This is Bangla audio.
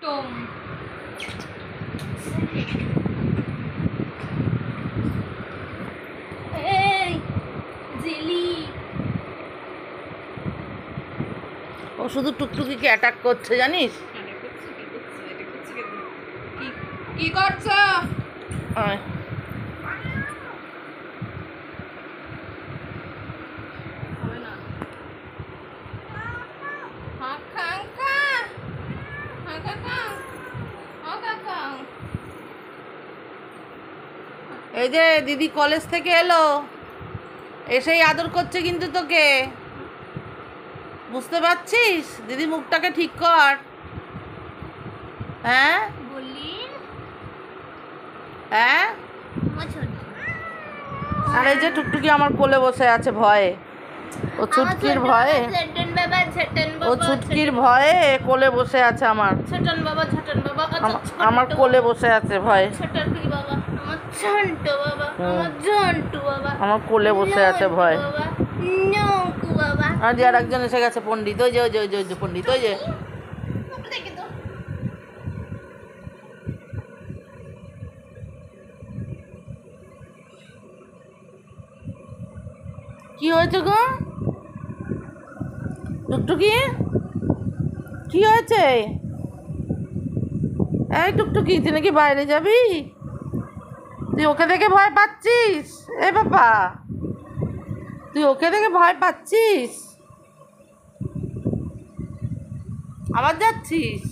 টম এই জেলি ও শুধু টুকটুকিকে অ্যাটাক করছে জানিস। কি করছো? আয়। এই যে দিদি কলেজ থেকে এলো, এসেই আদর করছে কিন্তু তোকে, বুঝতে পারছিস? দিদি মুখটাকে ঠিক কর। হ্যাঁ বলি হ্যাঁ। আর এই যে টুকটুকি আমার কোলে বসে আছে ভয়ে, ও ছুটকির ভয়ে, ও ছুটকির ভয়ে কোলে বসে আছে আমার, ছোটন বাবা আমার কোলে বসে আছে ভয়ে, ছোটকি বাবা আমার ঝন্টু বাবা আমার ঝন্টু বাবা আমার কোলে বসে আছে ভয়। বাবা নকু বাবা আর আর একজন এসে গেছে পণ্ডিত, ওই যে ওই যে ওই যে ওই যে পণ্ডিত, ওই যে দেখে তো কি হয়েছে গো টুকটুকি? কি হয়েছে? এই টুকটুকি, তুই নাকি বাইরে যাবি? তুই ওকে দেখে ভয় পাচ্ছিস? এ বাবা, তুই ওকে দেখে ভয় পাচ্ছিস? আবার যাচ্ছিস?